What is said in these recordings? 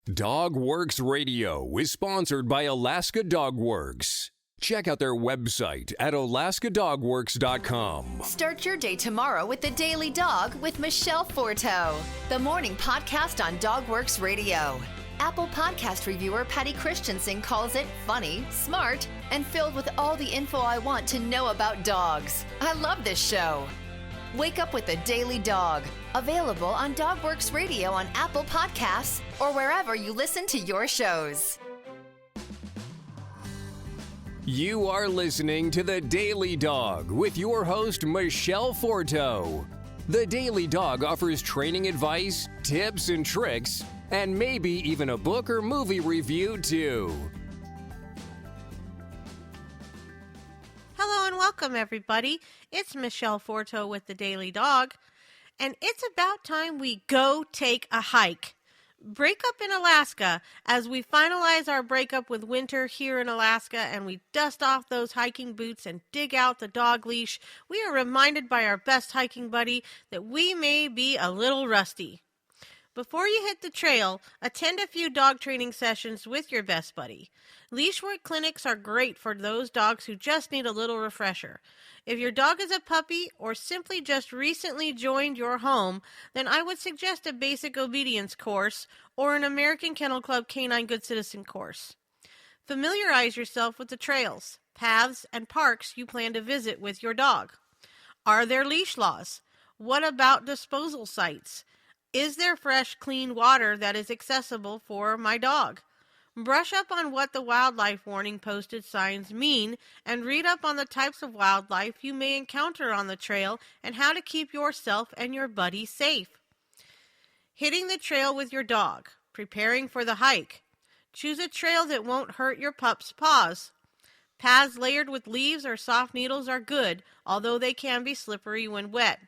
Dogworks Radio is sponsored by Alaska Dogworks. Check out their website at alaskadogworks.com. Start your day tomorrow with The Daily Dog with Michele Forto, the morning podcast on Dogworks Radio. Apple Podcast reviewer Patty Christensen calls it funny, smart, and filled with all the info I want to know about dogs. I love this show. Wake up with The Daily Dog. Available on Dogworks Radio on Apple Podcasts or wherever you listen to your shows. You are listening to The Daily Dog with your host, Michele Forto. The Daily Dog offers training advice, tips and tricks, and maybe even a book or movie review, too. Hello and welcome, everybody. It's Michele Forto with The Daily Dog, and it's about time we go take a hike. Breakup in Alaska. As we finalize our breakup with winter here in Alaska and we dust off those hiking boots and dig out the dog leash, we are reminded by our best hiking buddy that we may be a little rusty. Before you hit the trail, attend a few dog training sessions with your best buddy. Leash work clinics are great for those dogs who just need a little refresher. If your dog is a puppy or simply just recently joined your home, then I would suggest a basic obedience course or an American Kennel Club Canine Good Citizen course. Familiarize yourself with the trails, paths, and parks you plan to visit with your dog. Are there leash laws? What about disposal sites? Is there fresh, clean water that is accessible for my dog? Brush up on what the wildlife warning posted signs mean and read up on the types of wildlife you may encounter on the trail and how to keep yourself and your buddy safe. Hitting the trail with your dog. Preparing for the hike. Choose a trail that won't hurt your pup's paws. Paths layered with leaves or soft needles are good, although they can be slippery when wet.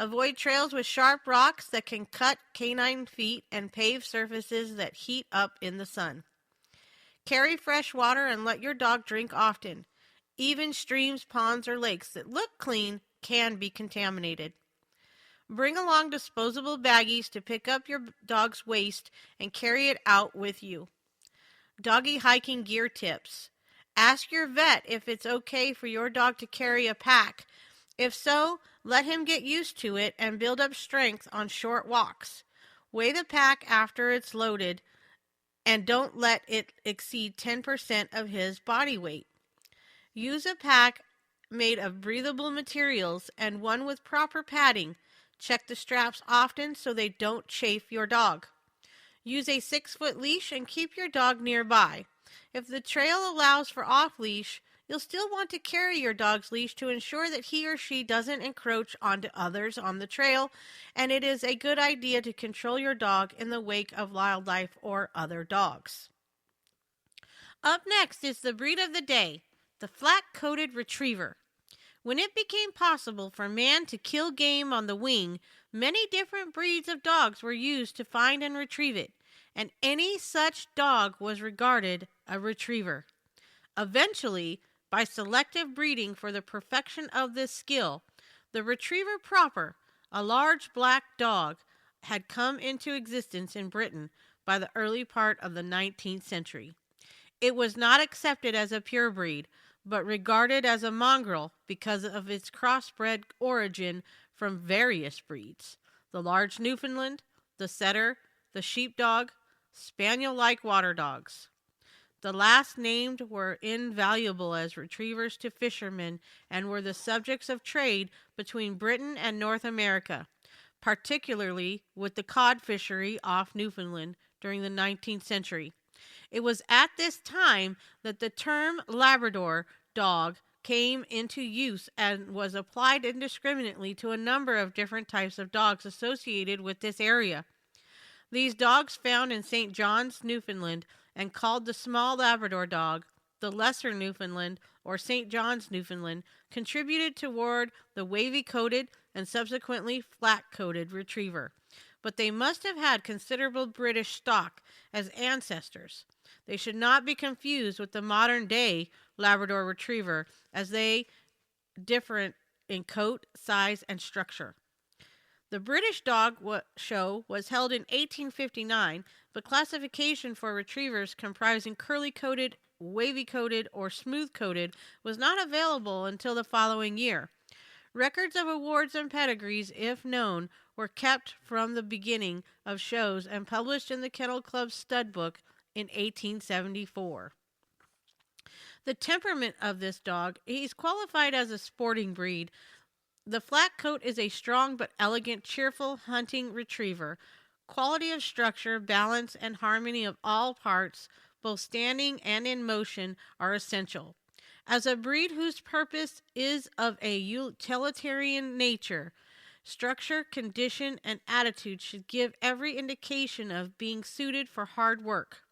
Avoid trails with sharp rocks that can cut canine feet and paved surfaces that heat up in the sun. Carry fresh water and let your dog drink often. Even streams, ponds, or lakes that look clean can be contaminated. Bring along disposable baggies to pick up your dog's waste and carry it out with you. Doggy hiking gear tips. Ask your vet if it's okay for your dog to carry a pack. If so, let him get used to it and build up strength on short walks. Weigh the pack after it's loaded and don't let it exceed 10% of his body weight. Use a pack made of breathable materials and one with proper padding. Check the straps often so they don't chafe your dog. Use a 6-foot leash and keep your dog nearby. If the trail allows for off-leash, you'll still want to carry your dog's leash to ensure that he or she doesn't encroach onto others on the trail, and it is a good idea to control your dog in the wake of wildlife or other dogs. Up next is the breed of the day, the flat-coated retriever. When it became possible for man to kill game on the wing, many different breeds of dogs were used to find and retrieve it, and any such dog was regarded a retriever. Eventually, by selective breeding for the perfection of this skill, the retriever proper, a large black dog, had come into existence in Britain by the early part of the 19th century. It was not accepted as a pure breed, but regarded as a mongrel because of its crossbred origin from various breeds: the large Newfoundland, the setter, the sheepdog, spaniel-like water dogs. The last named were invaluable as retrievers to fishermen and were the subjects of trade between Britain and North America, particularly with the cod fishery off Newfoundland during the 19th century. It was at this time that the term Labrador dog came into use and was applied indiscriminately to a number of different types of dogs associated with this area. These dogs found in St. John's, Newfoundland, and called the small Labrador dog, the lesser Newfoundland, or St. John's Newfoundland, contributed toward the wavy-coated and subsequently flat-coated retriever. But they must have had considerable British stock as ancestors. They should not be confused with the modern-day Labrador Retriever, as they differ in coat, size, and structure. The British Dog Show was held in 1859, The classification for retrievers comprising curly-coated, wavy-coated, or smooth-coated was not available until the following year. Records of awards and pedigrees, if known, were kept from the beginning of shows and published in the Kennel Club's stud book in 1874. The temperament of this dog, he's qualified as a sporting breed. The flat coat is a strong but elegant, cheerful hunting retriever. Quality of structure, balance, and harmony of all parts, both standing and in motion, are essential. As a breed whose purpose is of a utilitarian nature, structure, condition, and attitude should give every indication of being suited for hard work.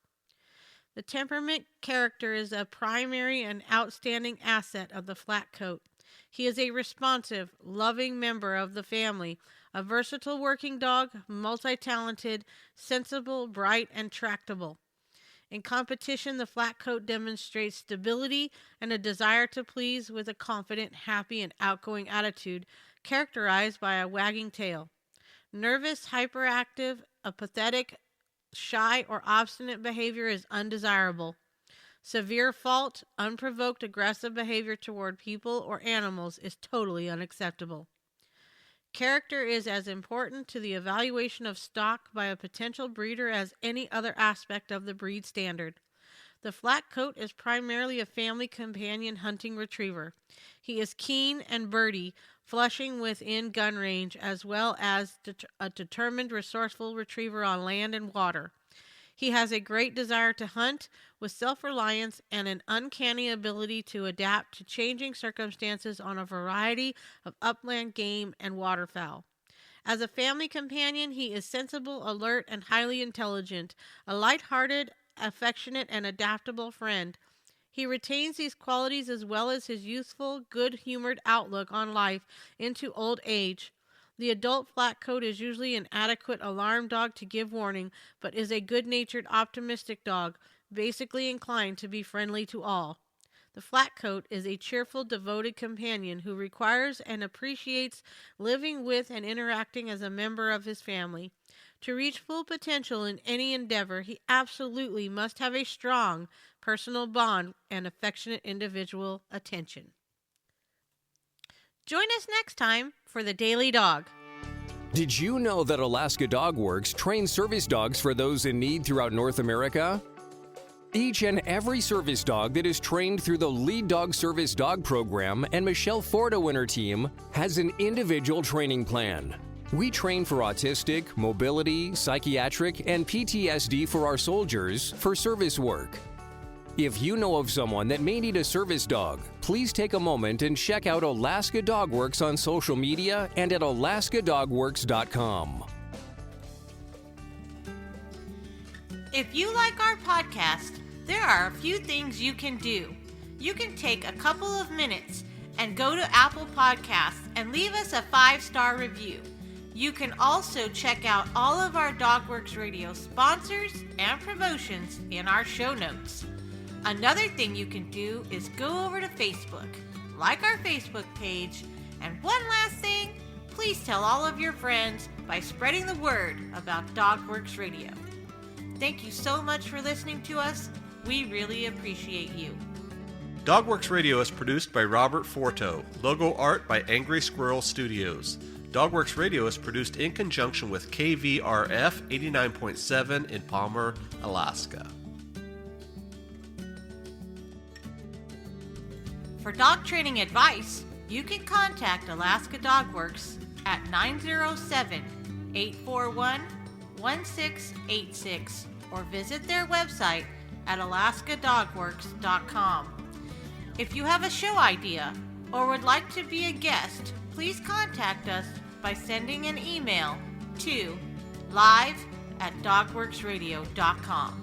The temperament character is a primary and outstanding asset of the flat coat. He is a responsive, loving member of the family, a versatile working dog, multi-talented, sensible, bright, and tractable. In competition, the flat coat demonstrates stability and a desire to please with a confident, happy, and outgoing attitude characterized by a wagging tail. Nervous, hyperactive, apathetic, shy, or obstinate behavior is undesirable. Severe fault, unprovoked aggressive behavior toward people or animals is totally unacceptable. Character is as important to the evaluation of stock by a potential breeder as any other aspect of the breed standard. The flat coat is primarily a family companion hunting retriever. He is keen and birdy, flushing within gun range, as well as a determined, resourceful retriever on land and water. He has a great desire to hunt with self-reliance and an uncanny ability to adapt to changing circumstances on a variety of upland game and waterfowl. As a family companion, he is sensible, alert, and highly intelligent, a light-hearted, affectionate, and adaptable friend. He retains these qualities as well as his youthful, good-humored outlook on life into old age. The adult flat coat is usually an adequate alarm dog to give warning, but is a good-natured, optimistic dog, basically inclined to be friendly to all. The flat coat is a cheerful, devoted companion who requires and appreciates living with and interacting as a member of his family. To reach full potential in any endeavor, he absolutely must have a strong personal bond and affectionate individual attention. Join us next time for The Daily Dog. Did you know that Alaska Dog Works trains service dogs for those in need throughout North America? Each and every service dog that is trained through the Lead Dog Service Dog Program and Michele Forto and her team has an individual training plan. We train for autistic, mobility, psychiatric, and PTSD for our soldiers for service work. If you know of someone that may need a service dog, please take a moment and check out Alaska Dog Works on social media and at alaskadogworks.com. If you like our podcast, there are a few things you can do. You can take a couple of minutes and go to Apple Podcasts and leave us a 5-star review. You can also check out all of our DogWorks Radio sponsors and promotions in our show notes. Another thing you can do is go over to Facebook, like our Facebook page, and one last thing, please tell all of your friends by spreading the word about DogWorks Radio. Thank you so much for listening to us. We really appreciate you. DogWorks Radio is produced by Robert Forto. Logo art by Angry Squirrel Studios. DogWorks Radio is produced in conjunction with KVRF 89.7 in Palmer, Alaska. For dog training advice, you can contact Alaska Dog Works at 907-841-1686 or visit their website at alaskadogworks.com. If you have a show idea or would like to be a guest, please contact us by sending an email to live@dogworksradio.com.